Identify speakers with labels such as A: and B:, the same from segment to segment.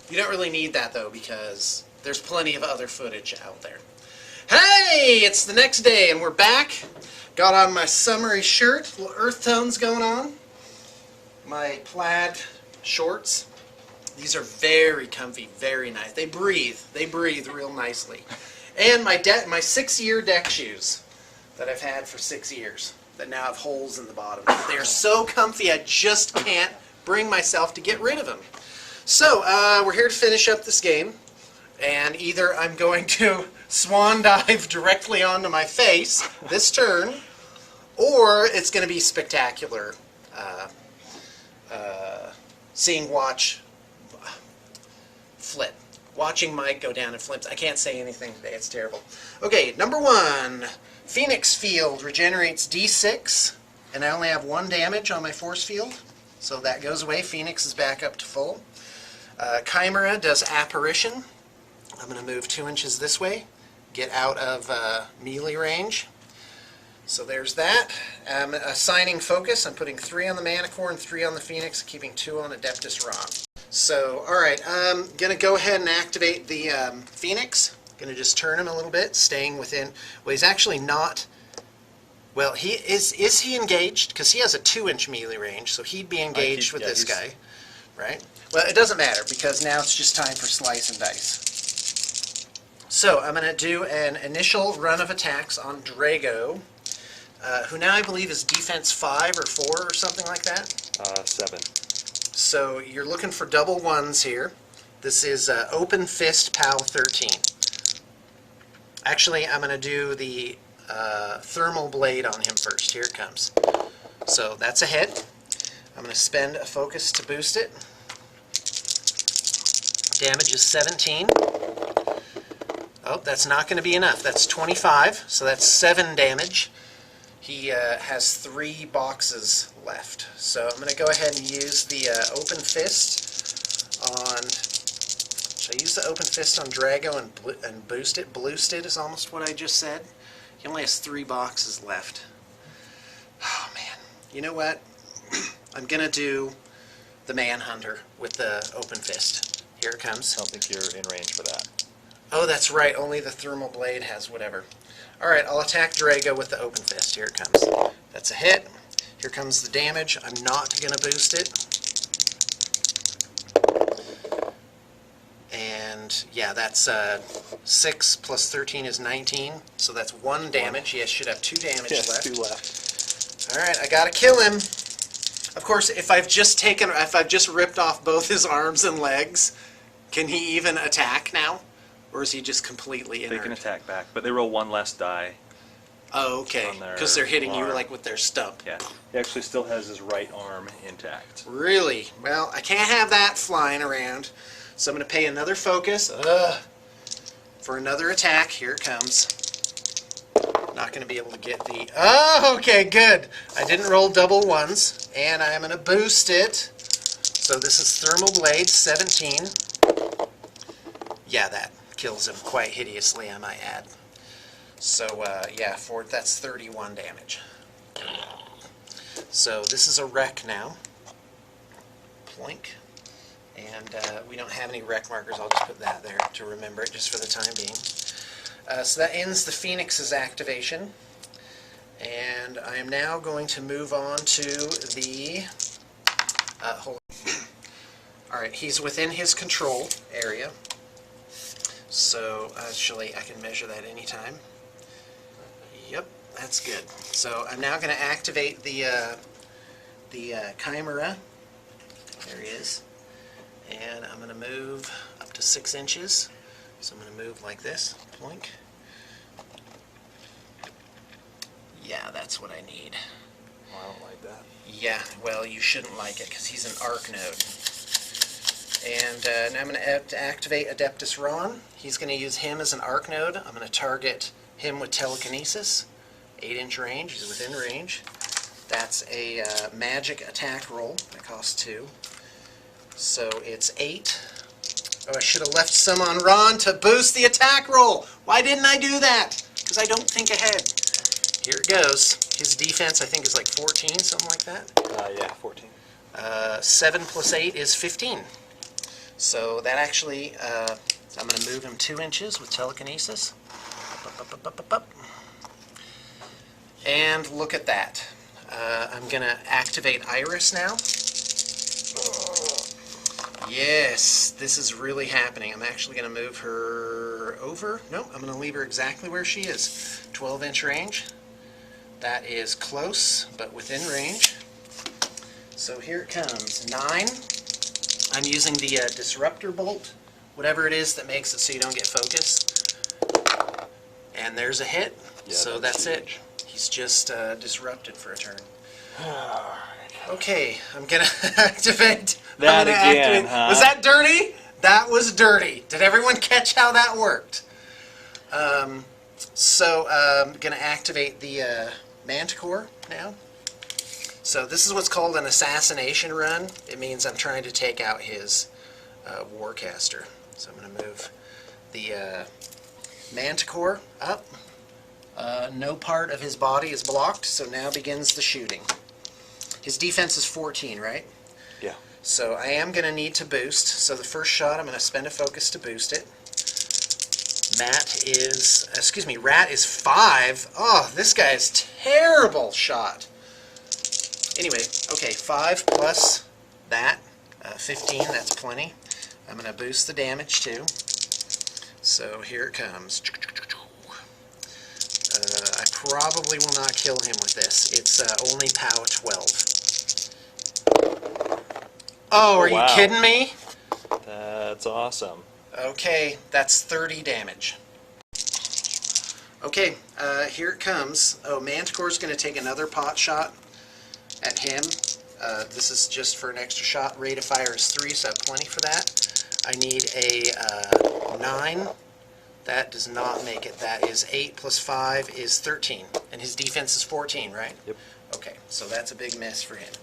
A: You don't really need that though because there's plenty of other footage out there. Hey, it's the next day and we're back. Got on my summery shirt, little earth tones going on. My plaid shorts. These are very comfy, very nice. They breathe real nicely. And my 6-year deck shoes that I've had for 6 years that now have holes in the bottom. They're so comfy I just can't bring myself to get rid of them. So, we're here to finish up this game. And either I'm going to swan dive directly onto my face this turn, or it's going to be spectacular watching Mike go down in flips. I can't say anything today, it's terrible. Okay, number 1, Phoenix Field regenerates D6, and I only have 1 damage on my force field, so that goes away. Phoenix is back up to full. Chimera does Apparition. I'm going to move 2 inches this way, get out of melee range. So there's that. I'm assigning focus. I'm putting 3 on the Manacor and 3 on the Phoenix, keeping 2 on Adeptus Ron. So, alright, I'm going to go ahead and activate the Phoenix. Going to just turn him a little bit, staying within... Well, he's actually not... Well, he is he engaged? Because he has a 2-inch melee range, so he'd be engaged with this guy, right? Well, it doesn't matter, because now it's just time for slice and dice. So, I'm going to do an initial run of attacks on Drago, who now I believe is defense 5 or 4 or something like that?
B: 7.
A: So, you're looking for double 1s here. This is Open Fist POW 13. Actually, I'm going to do the Thermal Blade on him first. Here it comes. So, that's a hit. I'm going to spend a focus to boost it. Damage is 17. Oh, that's not going to be enough. That's 25, so that's 7 damage. He has 3 boxes left. So I'm going to go ahead and use the Open Fist on... Should I use the Open Fist on Drago and boost it? Boost it is almost what I just said. He only has 3 boxes left. Oh, man. You know what? I'm going to do the Manhunter with the Open Fist. Here it comes.
B: I don't think you're in range for that.
A: Oh, that's right. Only the Thermal Blade has whatever. Alright, I'll attack Drago with the Open Fist. Here it comes. That's a hit. Here comes the damage. I'm not going to boost it. And, yeah, that's 6 plus 13 is 19. So that's 1 damage. He should have 2 damage left.
B: 2 left.
A: Alright, I gotta kill him. Of course, if I've just ripped off both his arms and legs, can he even attack now? Or is he just completely inert?
B: They can attack back, but they roll 1 less die.
A: Oh, okay. Because they're hitting you like with their stump.
B: Yeah. He actually still has his right arm intact.
A: Really? Well, I can't have that flying around. So I'm going to pay another focus for another attack. Here it comes. Not going to be able to get the... Oh, okay, good. I didn't roll double 1s. And I'm going to boost it. So this is Thermal Blade, 17. Yeah, that kills him quite hideously, I might add. So, yeah, that's 31 damage. So, this is a wreck now. Plink. And we don't have any wreck markers. I'll just put that there to remember it, just for the time being. So that ends the Phoenix's activation. And I am now going to move on to the... hold on. Alright, he's within his control area. So, actually, I can measure that anytime. Yep, that's good. So, I'm now going to activate the Chimera. There he is. And I'm going to move up to 6 inches. So, I'm going to move like this. Plink. Yeah, that's what I need.
B: Well, I don't like that.
A: Yeah, well, you shouldn't like it, because he's an arc node. And now I'm going to activate Adeptus Ron. He's going to use him as an arc node. I'm going to target him with Telekinesis. 8-inch range. He's within range. That's a magic attack roll. That costs 2. So it's 8. Oh, I should have left some on Ron to boost the attack roll. Why didn't I do that? Because I don't think ahead. Here it goes. His defense, I think, is like 14, something like that.
B: Yeah, 14.
A: 7 plus 8 is 15. So that actually, I'm going to move him 2 inches with Telekinesis. Up. And look at that. I'm going to activate Iris now. Yes, this is really happening. I'm actually going to move her over. Nope, I'm going to leave her exactly where she is. 12-inch range. That is close, but within range. So here it comes. 9. I'm using the disruptor bolt, whatever it is that makes it so you don't get focus. And there's a hit.
B: Yeah,
A: so that's it.
B: huge.
A: He's just disrupted for a turn. Okay, I'm gonna activate.
B: That
A: I'm gonna
B: again,
A: activate.
B: huh?
A: Was that dirty? That was dirty. Did everyone catch how that worked? So I'm gonna activate the Manacor now. So this is what's called an assassination run. It means I'm trying to take out his Warcaster. So I'm gonna move the Manacor up. No part of his body is blocked, so now begins the shooting. His defense is 14, right?
B: Yeah.
A: So I am going to need to boost. So the first shot, I'm going to spend a focus to boost it. Rat is 5. Oh, this guy is terrible shot. Anyway, okay, 5 plus that, 15, that's plenty. I'm going to boost the damage too. So here it comes. I probably will not kill him with this. It's only POW 12. Oh, are you
B: wow.
A: kidding me?
B: That's awesome.
A: Okay, that's 30 damage. Okay, here it comes. Oh, Manticore's going to take another pot shot at him. This is just for an extra shot. Rate of fire is 3, so I have plenty for that. I need a 9. That does not make it. That is 8 plus 5 is 13. And his defense is 14, right?
B: Yep.
A: Okay, so that's a big miss for him.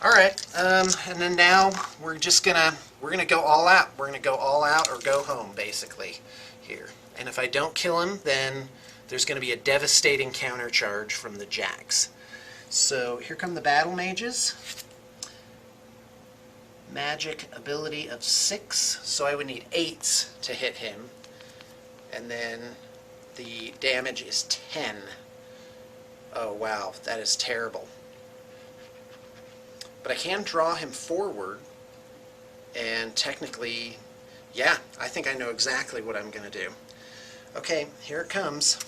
A: All right, and then now we're gonna go all out. We're gonna go all out or go home, basically, here. And if I don't kill him, then there's gonna be a devastating counter charge from the jacks. So here come the battle mages. Magic ability of 6, so I would need 8s to hit him. And then the damage is 10. Oh wow, that is terrible. But I can draw him forward, and technically, yeah, I think I know exactly what I'm going to do. Okay, here it comes.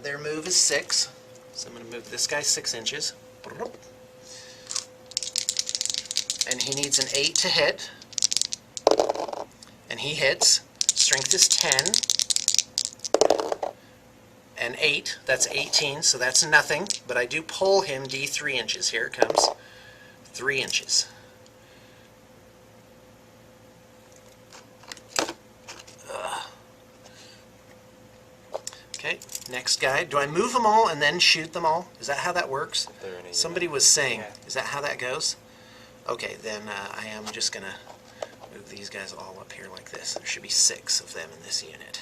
A: Their move is 6, so I'm going to move this guy 6 inches. And he needs an 8 to hit, and he hits. Strength is 10, and 8, that's 18, so that's nothing, but I do pull him D3 inches. Here it comes, 3 inches. Okay, next guy. Do I move them all and then shoot them all? Is that how that works? Somebody was saying, is that how that goes? Okay, then I am just going to move these guys all up here like this. There should be 6 of them in this unit.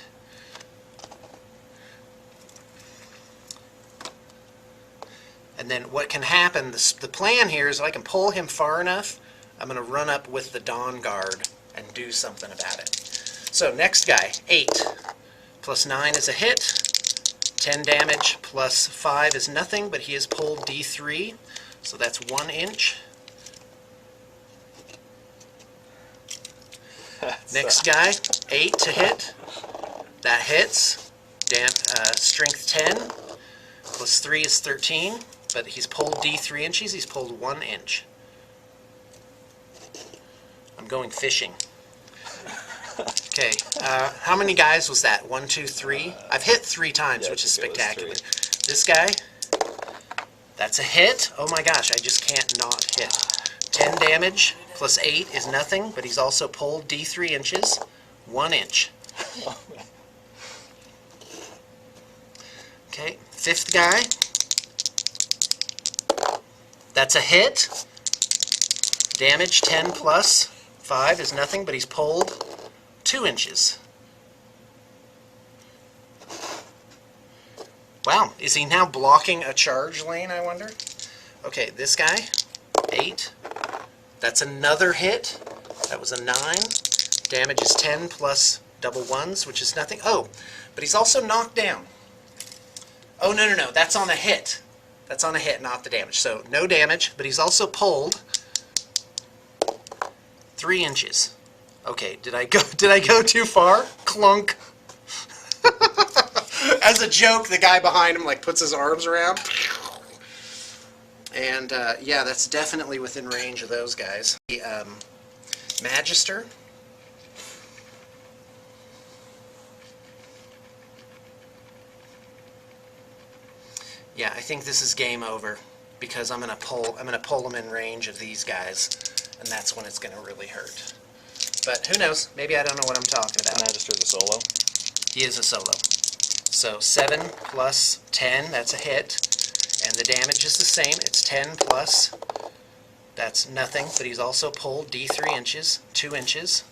A: And then what can happen, the plan here is if I can pull him far enough, I'm going to run up with the Dawn Guard and do something about it. So next guy, 8 plus 9 is a hit, 10 damage plus 5 is nothing, but he has pulled D3, so that's 1 inch. Next guy, 8 to hit. That hits. Strength 10 plus 3 is 13, but he's pulled D3 inches. He's pulled 1 inch. I'm going fishing. Okay, how many guys was that? 1, 2, 3? I've hit 3 times,
B: yeah,
A: which is
B: I think it was
A: spectacular.
B: 3.
A: This guy, that's a hit. Oh my gosh, I just can't not hit. 10 damage plus 8 is nothing, but he's also pulled D3 inches, 1 inch. Okay, 5th guy. That's a hit. Damage 10 plus 5 is nothing, but he's pulled 2 inches. Wow, is he now blocking a charge lane, I wonder? Okay, this guy, 8. That's another hit. That was a 9. Damage is 10 plus double ones, which is nothing. Oh, but he's also knocked down. Oh, no. That's on a hit. That's on a hit, not the damage. So no damage, but he's also pulled 3 inches. Okay, did I go too far? Clunk. As a joke, the guy behind him like puts his arms around. And yeah, that's definitely within range of those guys. The Magister. Yeah, I think this is game over because I'm gonna pull them in range of these guys, and that's when it's gonna really hurt. But who knows? Maybe I don't know what I'm talking about.
B: Magister's a solo.
A: He is a solo. So 7 plus 10, that's a hit. And the damage is the same. It's 10 plus, that's nothing, but he's also pulled D3 inches, 2 inches.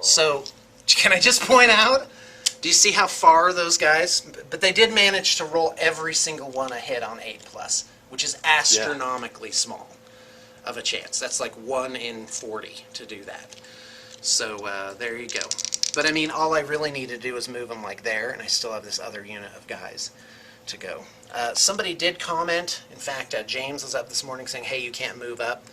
A: So, can I just point out, do you see how far those guys, but they did manage to roll every single one a hit on 8 plus, which is astronomically small of a chance. That's like 1 in 40 to do that. So there you go. But I mean, all I really need to do is move them like there, and I still have this other unit of guys to go. Somebody did comment, in fact, James was up this morning saying, hey, you can't move up.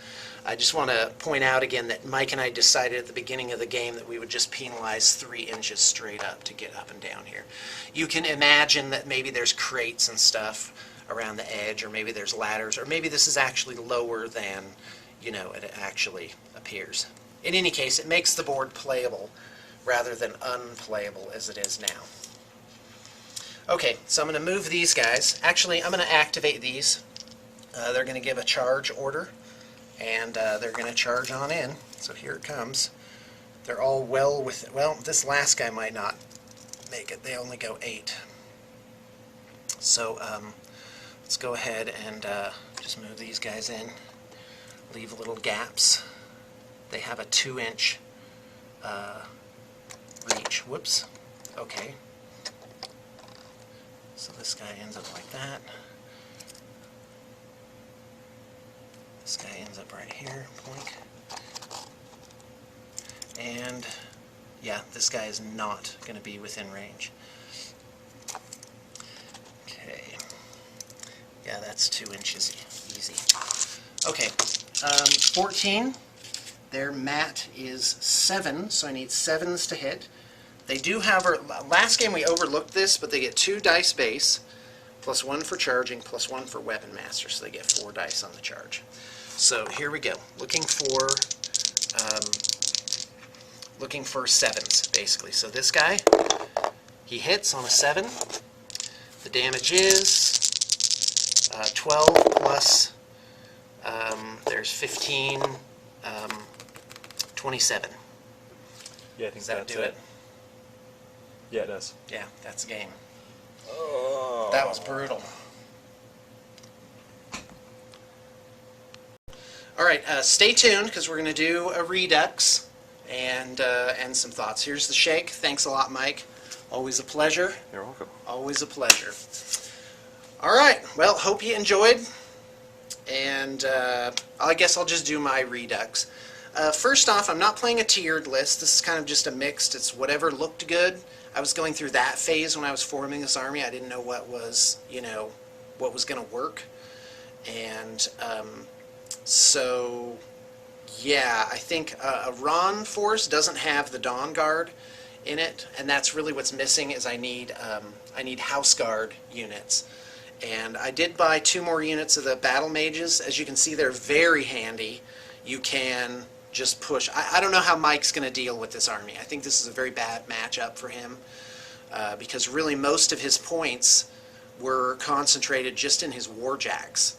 A: I just want to point out again that Mike and I decided at the beginning of the game that we would just penalize 3 inches straight up to get up and down here. You can imagine that maybe there's crates and stuff around the edge, or maybe there's ladders, or maybe this is actually lower than, you know, it actually appears. In any case, it makes the board playable rather than unplayable as it is now. Okay, so I'm going to move these guys. Actually, I'm going to activate these. They're going to give a charge order, and they're going to charge on in. So here it comes. They're all well with it. Well, this last guy might not make it. They only go 8. So let's go ahead and just move these guys in. Leave little gaps. They have a 2-inch reach. Whoops. Okay. So this guy ends up like that. This guy ends up right here. Point. And yeah, this guy is not going to be within range. Okay. Yeah, that's 2 inches easy. Okay. 14. Their mat is 7, so I need 7s to hit. They do have, last game we overlooked this, but they get 2 dice base, plus 1 for charging, plus 1 for weapon master, so they get 4 dice on the charge. So here we go, looking for 7s, basically. So this guy, he hits on a 7. The damage is 12 plus, there's 15, 27.
B: Yeah, I think
A: Does that
B: that's
A: do it?
B: Yeah, it does.
A: Yeah, that's a game.
B: Oh.
A: That was brutal. All right, stay tuned because we're going to do a redux and some thoughts. Here's the shake. Thanks a lot, Mike. Always a pleasure.
B: You're welcome.
A: Always a pleasure. All right, well, hope you enjoyed. And I guess I'll just do my redux. First off, I'm not playing a tiered list. This is kind of just a mixed. It's whatever looked good. I was going through that phase when I was forming this army. I didn't know what was, what was going to work. And so, yeah, I think a Ron force doesn't have the Dawn Guard in it, and that's really what's missing. Is I need House Guard units. And I did buy 2 more units of the Battle Mages. As you can see, they're very handy. You can just push. I don't know how Mike's going to deal with this army. I think this is a very bad matchup for him because really most of his points were concentrated just in his Warjacks.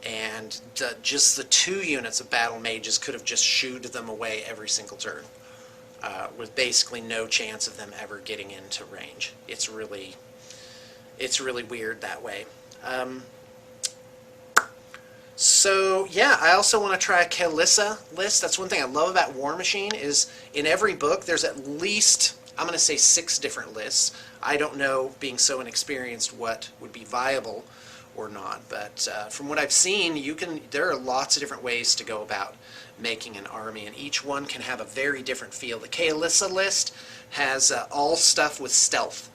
A: And just the 2 units of Battle Mages could have just shooed them away every single turn with basically no chance of them ever getting into range. It's really weird that way. So yeah, I also want to try a Kalissa list. That's one thing I love about War Machine is in every book there's at least, I'm going to say 6 different lists. I don't know, being so inexperienced, what would be viable or not. But from what I've seen, there are lots of different ways to go about making an army, and each one can have a very different feel. The Kaelissa list has all stuff with stealth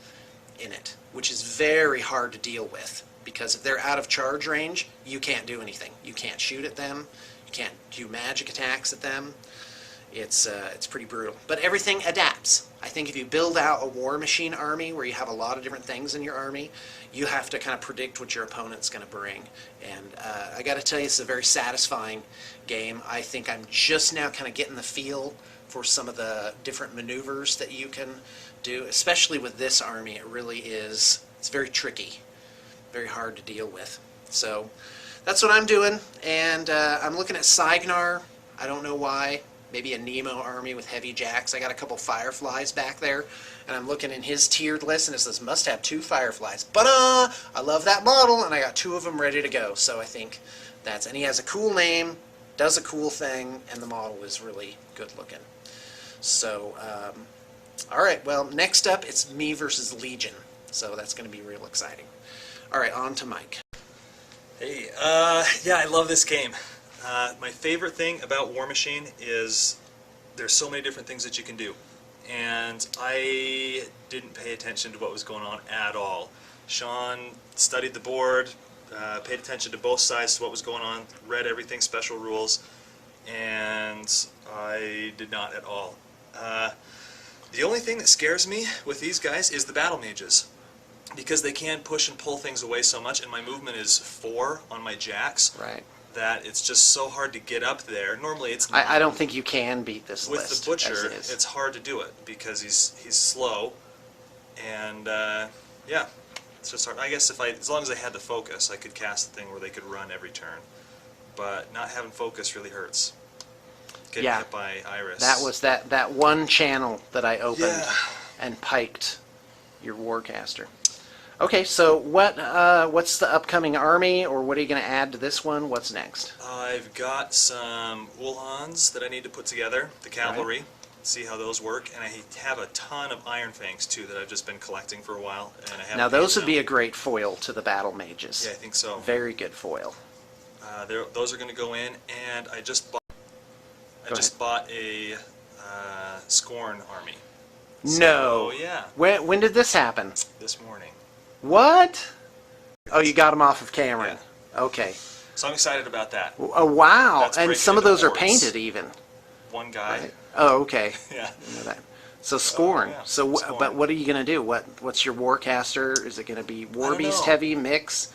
A: in it, which is very hard to deal with, because if they're out of charge range, you can't do anything. You can't shoot at them, you can't do magic attacks at them. It's pretty brutal. But everything adapts. I think if you build out a War Machine army where you have a lot of different things in your army, you have to kind of predict what your opponent's going to bring. And I got to tell you, it's a very satisfying game. I think I'm just now kind of getting the feel for some of the different maneuvers that you can do, especially with this army. It really is, it's very tricky, very hard to deal with. So that's what I'm doing, and I'm looking at Cygnar. I don't know why. Maybe a Nemo army with heavy jacks. I got a couple Fireflies back there, and I'm looking in his tiered list, and it says must have 2 Fireflies. But I love that model, and I got 2 of them ready to go. So I think and he has a cool name, does a cool thing, and the model is really good looking. So, all right, well, next up, it's me versus Legion. So that's going to be real exciting. All right, on to Mike.
B: Hey, yeah, I love this game. My favorite thing about War Machine is there's so many different things that you can do. And I didn't pay attention to what was going on at all. Sean studied the board, paid attention to both sides to what was going on, read everything, special rules, and I did not at all. The only thing that scares me with these guys is the battle mages, because they can push and pull things away so much, and my movement is 4 on my jacks.
A: Right.
B: That it's just so hard to get up there. Normally it's not.
A: I don't think you can beat this
B: With
A: list
B: the Butcher,
A: as it is.
B: it's hard to do it because he's slow, and yeah, it's just hard. I guess as long as I had the focus, I could cast the thing where they could run every turn. But not having focus really hurts. Getting hit by Iris.
A: That was that one channel that I opened and piked your Warcaster. Okay, so what's the upcoming army, or what are you going to add to this one? What's next?
B: I've got some Ulhans that I need to put together, the cavalry, see how those work, and I have a ton of Iron Fangs too that I've just been collecting for a while. And I haven't
A: Now those
B: painted
A: would be
B: them.
A: a great foil to the battle mages.
B: Yeah, I think so.
A: Very good foil.
B: Those are going to go in, and I just bought a Scorn army.
A: No.
B: So, yeah.
A: When did this happen?
B: This morning.
A: What? Oh, you got them off of Cameron.
B: Yeah.
A: Okay.
B: So I'm excited about that.
A: Oh, wow.
B: That's
A: And
B: breaking
A: some of
B: into
A: those are
B: hordes.
A: painted even.
B: One guy.
A: Right? Oh, okay.
B: Yeah.
A: I know that. So Scorn.
B: yeah.
A: So,
B: Scorn.
A: but what are you going to do? What's your Warcaster? Is it going to be War
B: don't
A: Beast
B: know.
A: heavy mix?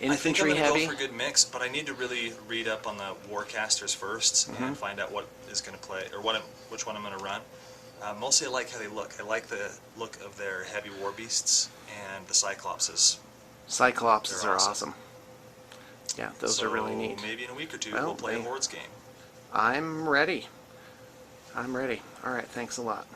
A: Infantry
B: I think I'm
A: heavy?
B: going to go for good mix, but I need to really read up on the Warcasters first and find out what is going to play, or which one I'm going to run. Mostly I like how they look. I like the look of their heavy war beasts and the Cyclopses.
A: Cyclopses
B: They're
A: are
B: awesome.
A: awesome. Yeah, those are really neat.
B: Maybe in a week or two
A: Well,
B: we'll play a
A: hey.
B: Hordes game.
A: I'm ready. I'm ready. All right, thanks a lot.